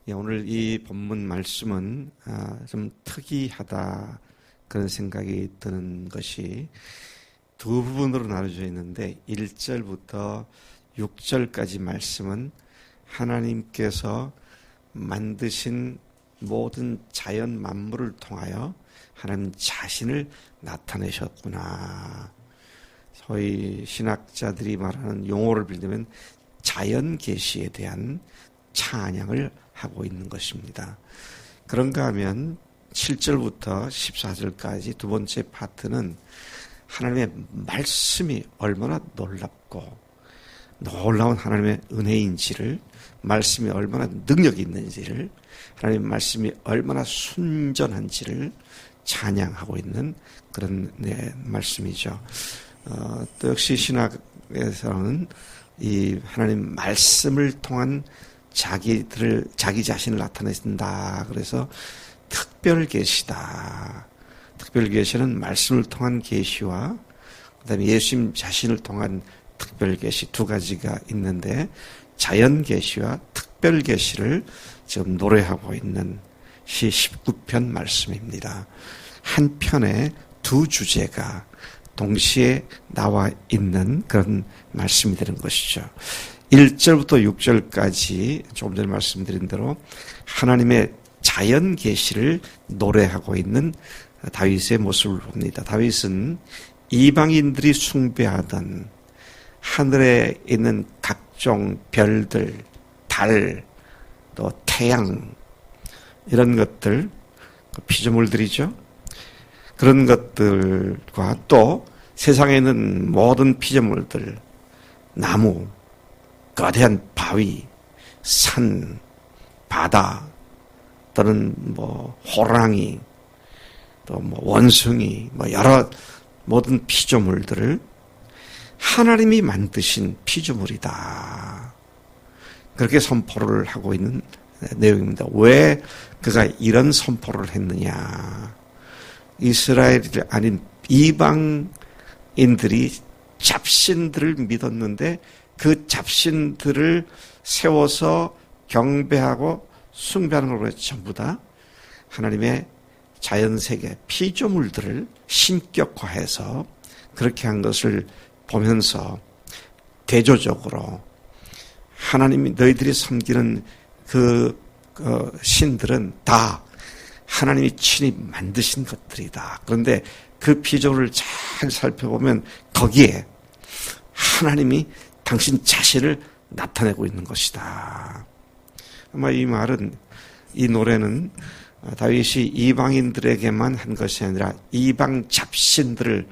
오늘 이 본문 말씀은 좀 특이하다 그런 생각이 드는 것이 두 부분으로 나눠져 있는데 1절부터 6절까지 말씀은 하나님께서 만드신 모든 자연 만물을 통하여 하나님 자신을 나타내셨구나. 소위 신학자들이 말하는 용어를 빌리면 자연 계시에 대한 찬양을 하고 있는 것입니다. 그런가 하면 7절부터 14절까지 두 번째 파트는 하나님의 말씀이 얼마나 놀랍고 놀라운 하나님의 은혜인지를, 말씀이 얼마나 능력이 있는지를, 하나님의 말씀이 얼마나 순전한지를 찬양하고 있는 그런 말씀이죠. 또 역시 신학에서는 이 하나님 말씀을 통한 자기 자신을 나타내신다. 그래서 특별 계시다. 특별 계시는 말씀을 통한 계시와 그다음에 예수님 자신을 통한 특별 계시 두 가지가 있는데, 자연 계시와 특별 계시를 지금 노래하고 있는 시 19편 말씀입니다. 한 편에 두 주제가 동시에 나와 있는 그런 말씀이 되는 것이죠. 1절부터 6절까지 조금 전에 말씀드린 대로 하나님의 자연 계시를 노래하고 있는 다윗의 모습을 봅니다. 다윗은 이방인들이 숭배하던 하늘에 있는 각종 별들, 달, 또 태양, 이런 것들, 피조물들이죠. 그런 것들과 또 세상에 있는 모든 피조물들, 나무, 거대한 바위, 산, 바다, 또는 호랑이, 또 원숭이, 여러 모든 피조물들을 하나님이 만드신 피조물이다. 그렇게 선포를 하고 있는 내용입니다. 왜 그가 이런 선포를 했느냐? 이스라엘이 아닌 이방인들이 잡신들을 믿었는데 그 잡신들을 세워서 경배하고 숭배하는 걸로 전부 다 하나님의 자연세계 피조물들을 신격화해서 그렇게 한 것을 보면서 대조적으로 하나님이 너희들이 섬기는 그 신들은 다 하나님이 친히 만드신 것들이다. 그런데 그 피조물을 잘 살펴보면 거기에 하나님이 당신 자신을 나타내고 있는 것이다. 아마 이 말은, 이 노래는 다윗이 이방인들에게만 한 것이 아니라 이방 잡신들을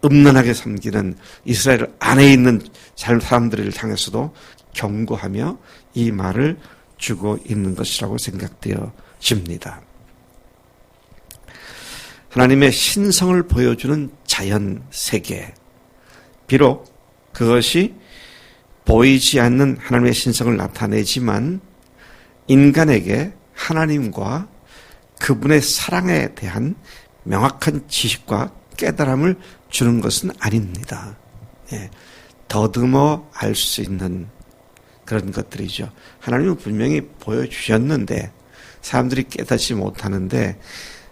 음란하게 섬기는 이스라엘 안에 있는 사람들을 향해서도 경고하며 이 말을 주고 있는 것이라고 생각되어집니다. 하나님의 신성을 보여주는 자연 세계, 비록 그것이 보이지 않는 하나님의 신성을 나타내지만 인간에게 하나님과 그분의 사랑에 대한 명확한 지식과 깨달음을 주는 것은 아닙니다. 더듬어 알 수 있는 그런 것들이죠. 하나님은 분명히 보여주셨는데 사람들이 깨닫지 못하는데,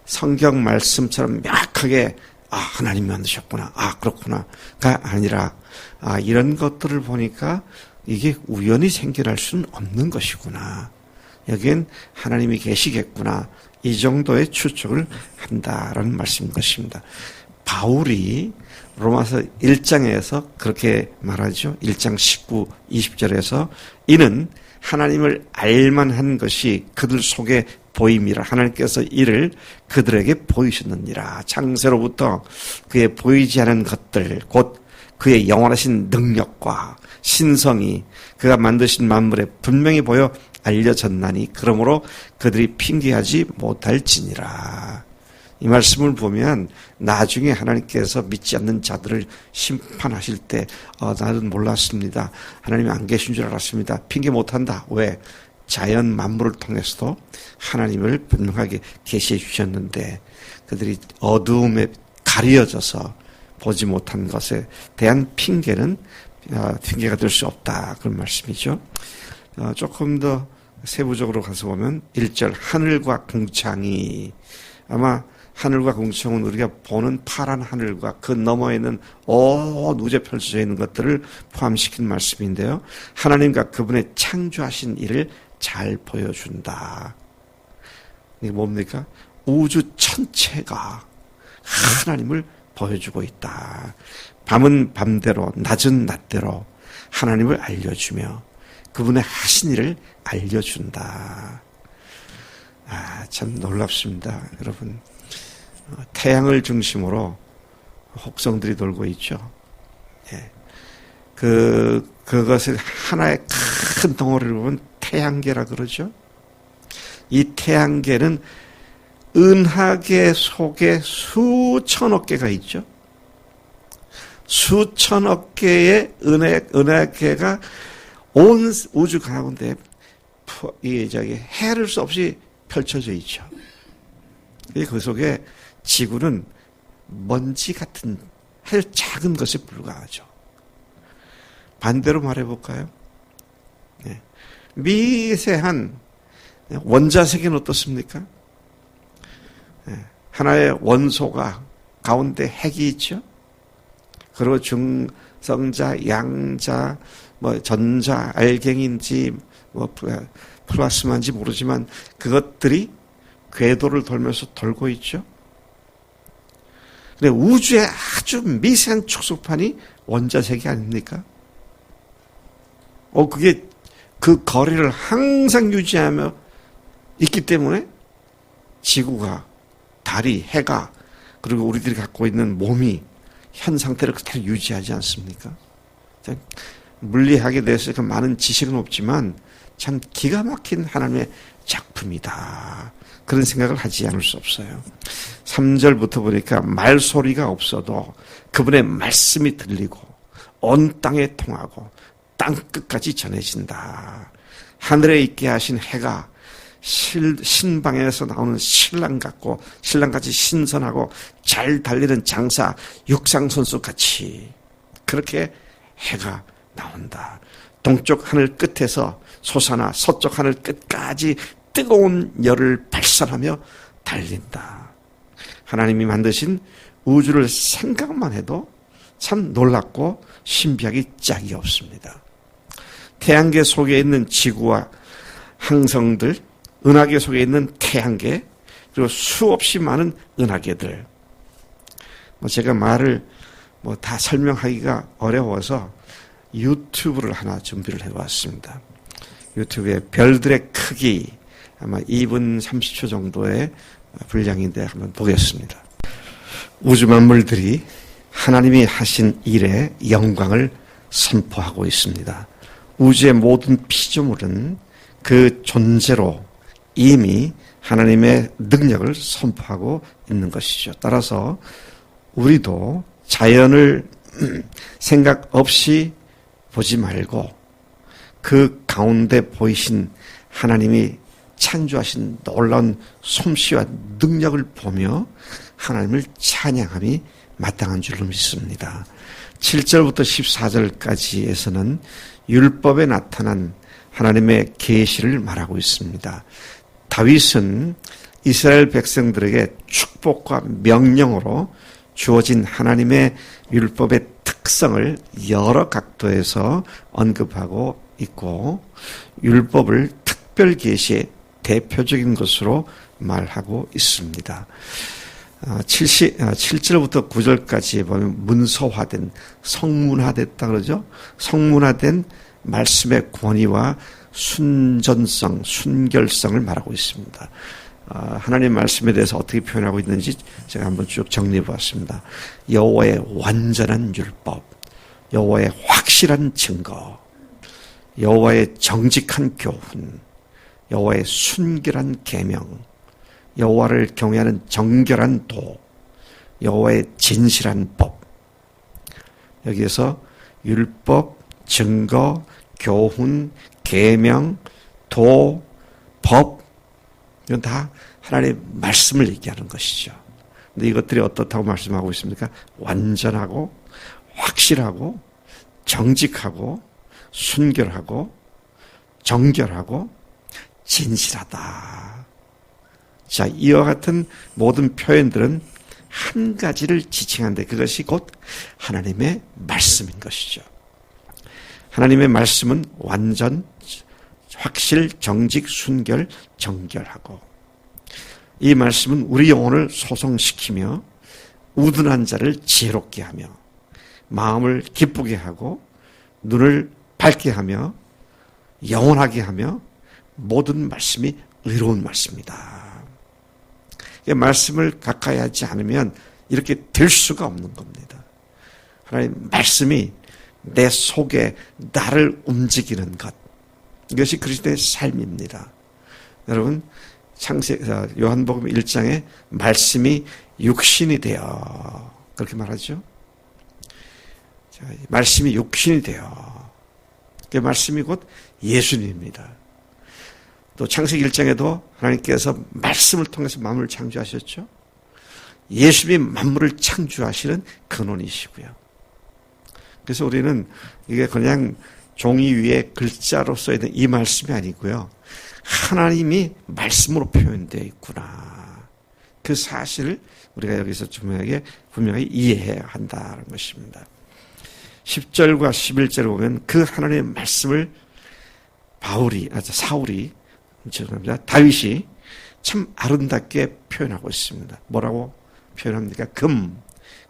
성경 말씀처럼 명확하게 하나님이 만드셨구나, 그렇구나가 아니라 이런 것들을 보니까 이게 우연히 생겨날 수는 없는 것이구나, 여기엔 하나님이 계시겠구나, 이 정도의 추측을 한다라는 말씀인 것입니다. 바울이 로마서 1장에서 그렇게 말하죠. 1장 19, 20절에서 이는 하나님을 알만한 것이 그들 속에 보임이라. 하나님께서 이를 그들에게 보이셨느니라. 창세로부터 그의 보이지 않은 것들, 곧 그의 영원하신 능력과 신성이 그가 만드신 만물에 분명히 보여 알려졌나니 그러므로 그들이 핑계하지 못할지니라. 이 말씀을 보면 나중에 하나님께서 믿지 않는 자들을 심판하실 때 나는 몰랐습니다, 하나님이 안 계신 줄 알았습니다, 핑계 못한다. 왜? 자연 만물을 통해서도 하나님을 분명하게 계시해 주셨는데 그들이 어두움에 가려져서 보지 못한 것에 대한 핑계는 핑계가 될 수 없다, 그런 말씀이죠. 조금 더 세부적으로 가서 보면 1절 하늘과 궁창이, 아마 하늘과 궁창은 우리가 보는 파란 하늘과 그 너머에 있는 온 우주에 펼쳐져 있는 것들을 포함시킨 말씀인데요. 하나님과 그분의 창조하신 일을 잘 보여준다. 이게 뭡니까? 우주 전체가 하나님을 보여주고 있다. 밤은 밤대로, 낮은 낮대로 하나님을 알려주며 그분의 하신 일을 알려준다. 참 놀랍습니다. 여러분, 태양을 중심으로 혹성들이 돌고 있죠. 예. 그것을 하나의 큰 덩어리를 보면 태양계라 그러죠. 이 태양계는 은하계 속에 수천억 개가 있죠. 수천억 개의 은하계가 온 우주 가운데 헤아릴 수 없이 펼쳐져 있죠. 그 속에 지구는 먼지 같은 아주 작은 것에 불과하죠. 반대로 말해볼까요? 네. 미세한 원자세계는 어떻습니까? 네. 하나의 원소가 가운데 핵이 있죠. 그리고 중성자, 양자, 전자, 알갱인지 플라스마인지 모르지만 그것들이 궤도를 돌면서 돌고 있죠. 근데 우주의 아주 미세한 축소판이 원자세계 아닙니까? 그게 그 거리를 항상 유지하며 있기 때문에 지구가, 달이, 해가, 그리고 우리들이 갖고 있는 몸이 현 상태를 그대로 유지하지 않습니까? 물리학에 대해서 많은 지식은 없지만 참 기가 막힌 하나님의 작품이다. 그런 생각을 하지 않을 수 없어요. 3절부터 보니까 말소리가 없어도 그분의 말씀이 들리고 온 땅에 통하고 땅 끝까지 전해진다. 하늘에 있게 하신 해가 신방에서 나오는 신랑 같고 신랑같이 신선하고 잘 달리는 장사 육상선수 같이 그렇게 해가 나온다. 동쪽 하늘 끝에서 솟아나 서쪽 하늘 끝까지 뜨거운 열을 발산하며 달린다. 하나님이 만드신 우주를 생각만 해도 참 놀랍고 신비하기 짝이 없습니다. 태양계 속에 있는 지구와 항성들, 은하계 속에 있는 태양계, 그리고 수없이 많은 은하계들. 제가 말을 다 설명하기가 어려워서 유튜브를 하나 준비를 해봤습니다. 유튜브에 별들의 크기, 아마 2분 30초 정도의 분량인데 한번 보겠습니다. 우주 만물들이 하나님이 하신 일의 영광을 선포하고 있습니다. 우주의 모든 피조물은 그 존재로 이미 하나님의 능력을 선포하고 있는 것이죠. 따라서 우리도 자연을 생각 없이 보지 말고 그 가운데 보이신 하나님이 창조하신 놀라운 솜씨와 능력을 보며 하나님을 찬양함이 마땅한 줄로 믿습니다. 7절부터 14절까지에서는 율법에 나타난 하나님의 계시를 말하고 있습니다. 다윗은 이스라엘 백성들에게 축복과 명령으로 주어진 하나님의 율법의 특성을 여러 각도에서 언급하고 있고 율법을 특별 계시의 대표적인 것으로 말하고 있습니다. 7절부터 9절까지 보면 문서화된, 성문화됐다 그러죠. 성문화된 말씀의 권위와 순전성, 순결성을 말하고 있습니다. 하나님 말씀에 대해서 어떻게 표현하고 있는지 제가 한번 쭉 정리해 보았습니다. 여호와의 완전한 율법, 여호와의 확실한 증거, 여호와의 정직한 교훈, 여호와의 순결한 계명, 여호와를 경외하는 정결한 도, 여호와의 진실한 법. 여기에서 율법, 증거, 교훈, 계명, 도, 법, 이건 다 하나님의 말씀을 얘기하는 것이죠. 근데 이것들이 어떻다고 말씀하고 있습니까? 완전하고 확실하고 정직하고 순결하고 정결하고 진실하다. 자, 이와 같은 모든 표현들은 한 가지를 지칭하는데 그것이 곧 하나님의 말씀인 것이죠. 하나님의 말씀은 완전, 확실, 정직, 순결, 정결하고 이 말씀은 우리 영혼을 소성시키며 우둔한 자를 지혜롭게 하며 마음을 기쁘게 하고 눈을 밝게 하며 영원하게 하며 모든 말씀이 의로운 말씀이다. 말씀을 가까이 하지 않으면 이렇게 될 수가 없는 겁니다. 하나님 말씀이 내 속에 나를 움직이는 것, 이것이 그리스도의 삶입니다. 여러분, 요한복음 1장에 말씀이 육신이 되어 그렇게 말하죠. 자, 말씀이 육신이 되어, 그 말씀이 곧 예수님입니다. 또 창세기 1장에도 하나님께서 말씀을 통해서 만물을 창조하셨죠. 예수님이 만물을 창조하시는 근원이시고요. 그래서 우리는 이게 그냥 종이 위에 글자로 써있는 이 말씀이 아니고요. 하나님이 말씀으로 표현되어 있구나. 그 사실을 우리가 여기서 분명히 이해해야 한다는 것입니다. 10절과 11절을 보면 그 하나님의 말씀을 사울이, 다윗이 참 아름답게 표현하고 있습니다. 뭐라고 표현합니까?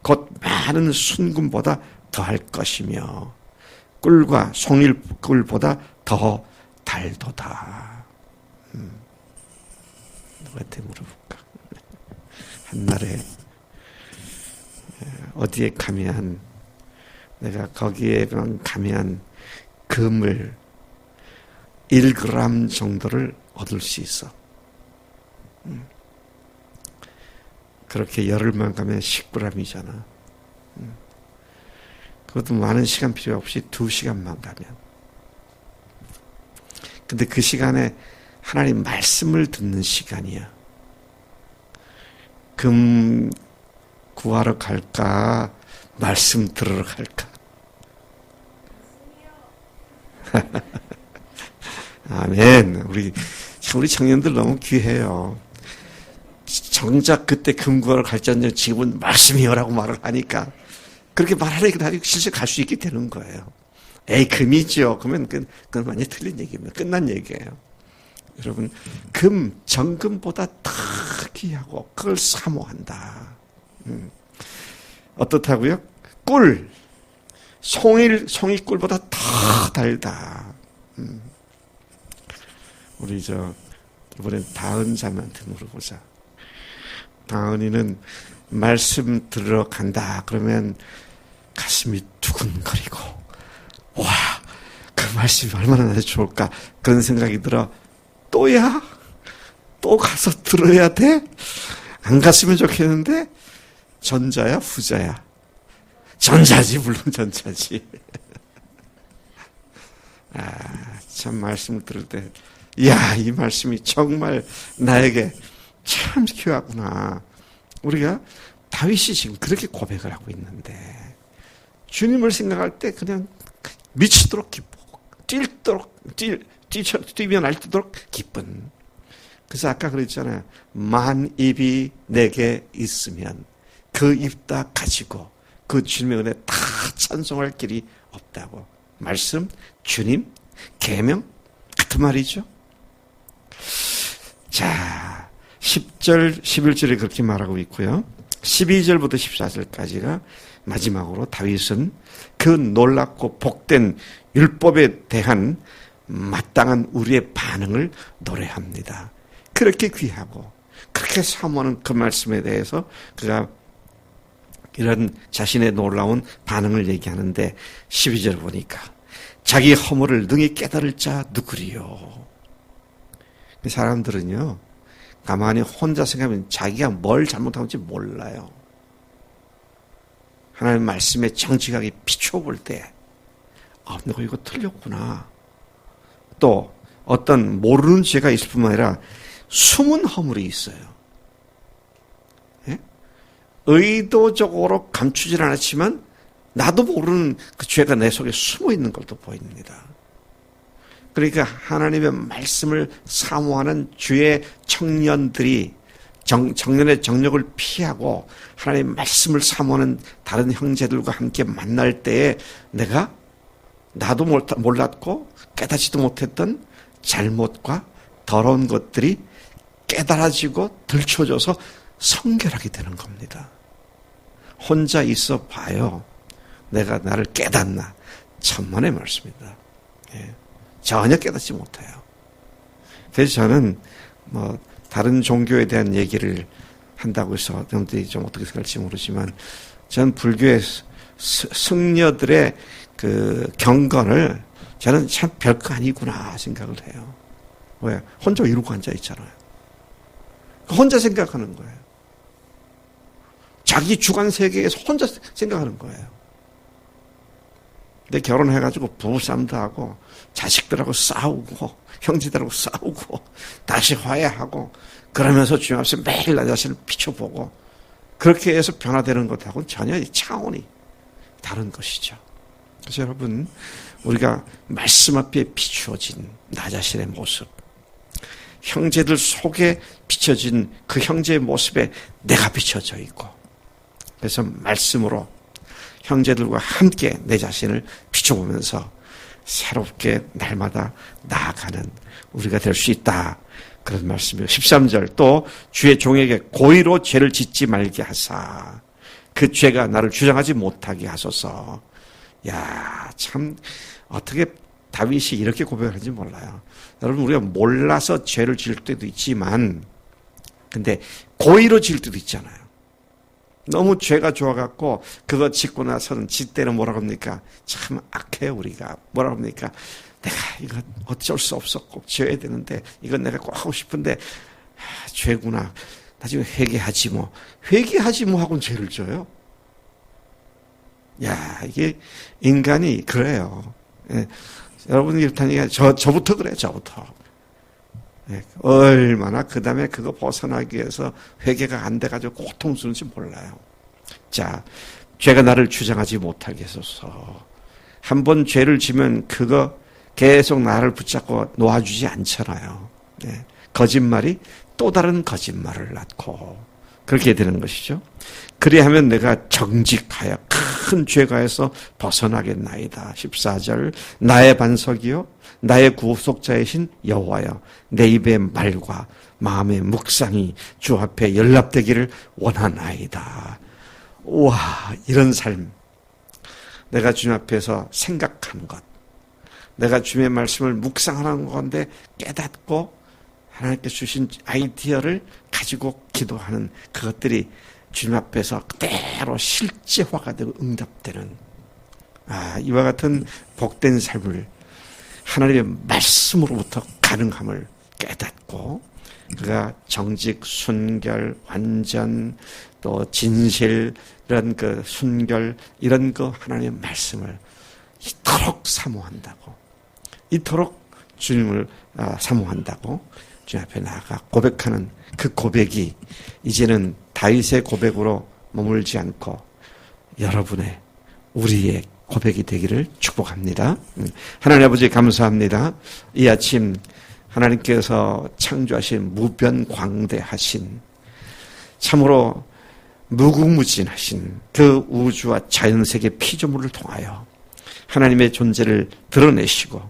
곧 많은 순금보다 더할 것이며 꿀과 송일꿀보다 더 달도다. 누구한테 물어볼까? 한날에 어디에 가면 내가 거기에만 가면 금을 1g 정도를 얻을 수 있어. 그렇게 열흘만 가면 10g이잖아. 그것도 많은 시간 필요 없이 2시간만 가면. 근데 그 시간에 하나님 말씀을 듣는 시간이야. 금 구하러 갈까? 말씀 들으러 갈까? 아멘. 우리 청년들 너무 귀해요. 정작 그때 금 구하러 갈지언정 지금은 말씀이요라고 말을 하니까 그렇게 말하니까 나중에 실제 갈 수 있게 되는 거예요. 에이, 금이죠. 그러면 그건 완전히 틀린 얘기입니다. 끝난 얘기예요. 여러분, 정금보다 더 귀하고 그걸 사모한다. 어떻다고요? 송이꿀보다 더 달다. 우리 이번엔 다은 자매한테 물어보자. 다은이는 말씀 들으러 간다 그러면 가슴이 두근거리고, 와, 그 말씀이 얼마나 나한테 좋을까 그런 생각이 들어. 또야? 또 가서 들어야 돼? 안 갔으면 좋겠는데? 전자야 후자야? 전자지, 물론 전자지. 참 말씀을 들을 때 이 말씀이 정말 나에게 참 귀하구나. 우리가 다윗이 지금 그렇게 고백을 하고 있는데 주님을 생각할 때 그냥 미치도록 기쁘고 뛰며 날뛰도록 기쁜. 그래서 아까 그랬잖아요. 만 입이 내게 있으면 그 입 다 가지고 그 주님의 은혜 다 찬송할 길이 없다고. 말씀, 주님, 계명 같은 말이죠. 자, 10절, 11절에 그렇게 말하고 있고요. 12절부터 14절까지가 마지막으로 다윗은 그 놀랍고 복된 율법에 대한 마땅한 우리의 반응을 노래합니다. 그렇게 귀하고 그렇게 사모하는 그 말씀에 대해서 그가 이런 자신의 놀라운 반응을 얘기하는데 12절 보니까 자기 허물을 능히 깨달을 자 누구리요. 사람들은요, 가만히 혼자 생각하면 자기가 뭘 잘못하는지 몰라요. 하나님 말씀에 정직하게 비춰볼 때 내가 이거 틀렸구나. 또 어떤 모르는 죄가 있을 뿐만 아니라 숨은 허물이 있어요. 예? 의도적으로 감추질 않았지만 나도 모르는 그 죄가 내 속에 숨어 있는 것도 보입니다. 그러니까 하나님의 말씀을 사모하는 주의 청년들이 청년의 정력을 피하고 하나님의 말씀을 사모하는 다른 형제들과 함께 만날 때에 나도 몰랐고 깨닫지도 못했던 잘못과 더러운 것들이 깨달아지고 들춰져서 성결하게 되는 겁니다. 혼자 있어 봐요. 내가 나를 깨닫나. 천만의 말씀입니다. 예. 전혀 깨닫지 못해요. 그래서 저는 다른 종교에 대한 얘기를 한다고 해서 여러분들이 좀 어떻게 생각할지 모르지만 저는 불교의 승려들의 그 경건을 저는 참 별거 아니구나 생각을 해요. 왜? 혼자 이러고 앉아 있잖아요. 혼자 생각하는 거예요. 자기 주관 세계에서 혼자 생각하는 거예요. 근데 결혼해가지고 부부싸움도 하고 자식들하고 싸우고 형제들하고 싸우고 다시 화해하고 그러면서 주님 앞에서 매일 나 자신을 비춰보고 그렇게 해서 변화되는 것하고는 전혀 차원이 다른 것이죠. 그래서 여러분 우리가 말씀 앞에 비추어진 나 자신의 모습, 형제들 속에 비춰진 그 형제의 모습에 내가 비춰져 있고 그래서 말씀으로 형제들과 함께 내 자신을 비춰보면서 새롭게 날마다 나아가는 우리가 될 수 있다. 그런 말씀이에요. 13절 또 주의 종에게 고의로 죄를 짓지 말게 하사 그 죄가 나를 주장하지 못하게 하소서. 야, 참 어떻게 다윗이 이렇게 고백하는지 몰라요. 여러분 우리가 몰라서 죄를 지을 때도 있지만 근데 고의로 지을 때도 있잖아요. 너무 죄가 좋아갖고 그거 짓고 나서는 짓때는 뭐라고 합니까? 참 악해요 우리가. 뭐라고 합니까? 내가 이거 어쩔 수 없어 꼭 지어야 되는데 이건 내가 꼭 하고 싶은데 죄구나. 나중에 회개하지 뭐. 회개하지 뭐 하고는 죄를 져요. 야 이게 인간이 그래요. 예. 여러분이 이렇다니까 저부터 그래요. 저부터. 예. 얼마나 그 다음에 그거 벗어나기 위해서 회개가 안 돼가지고 고통스러운지 몰라요. 자, 죄가 나를 주장하지 못하게 해서서 한 번 죄를 지면 그거 계속 나를 붙잡고 놓아주지 않잖아요. 예. 거짓말이 또 다른 거짓말을 낳고 그렇게 되는 것이죠. 그리하면 내가 정직하여 큰 죄가에서 벗어나겠나이다. 14절 나의 반석이요 나의 구속자이신 여호와여 내 입의 말과 마음의 묵상이 주 앞에 연락되기를 원하나이다. 우와 이런 삶 내가 주님 앞에서 생각하는 것 내가 주님의 말씀을 묵상하는 건데 깨닫고 하나님께 주신 아이디어를 가지고 기도하는 그것들이 주님 앞에서 그대로 실제화가 되고 응답되는 이와 같은 복된 삶을 하나님의 말씀으로부터 가능함을 깨닫고 그가 정직, 순결, 완전 또 진실 이런 그 순결 이런 그 하나님의 말씀을 이토록 사모한다고 이토록 주님을 사모한다고 주님 앞에 나아가 고백하는 그 고백이 이제는 다윗의 고백으로 머물지 않고 여러분의 우리의 고백이 되기를 축복합니다. 하나님 아버지 감사합니다. 이 아침 하나님께서 창조하신 무변광대하신 참으로 무궁무진하신 그 우주와 자연세계 피조물을 통하여 하나님의 존재를 드러내시고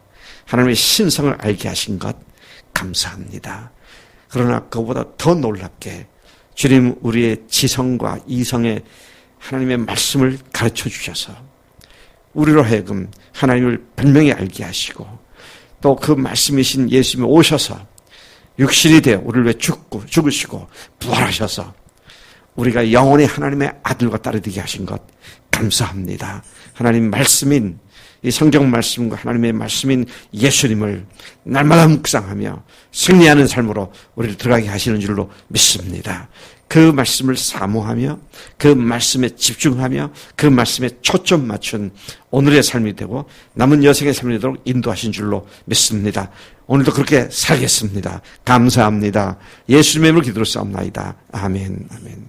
하나님의 신성을 알게 하신 것 감사합니다. 그러나 그보다 더 놀랍게 주님 우리의 지성과 이성의 하나님의 말씀을 가르쳐 주셔서 우리로 하여금 하나님을 분명히 알게 하시고 또 그 말씀이신 예수님이 오셔서 육신이 되어 우리를 위해 죽으시고 부활하셔서 우리가 영원히 하나님의 아들과 딸이 되게 하신 것 감사합니다. 하나님 말씀인 이 성경 말씀과 하나님의 말씀인 예수님을 날마다 묵상하며 승리하는 삶으로 우리를 들어가게 하시는 줄로 믿습니다. 그 말씀을 사모하며 그 말씀에 집중하며 그 말씀에 초점 맞춘 오늘의 삶이 되고 남은 여생의 삶이 되도록 인도하신 줄로 믿습니다. 오늘도 그렇게 살겠습니다. 감사합니다. 예수님의 이름으로 기도로 싸움나이다. 아멘. 아멘.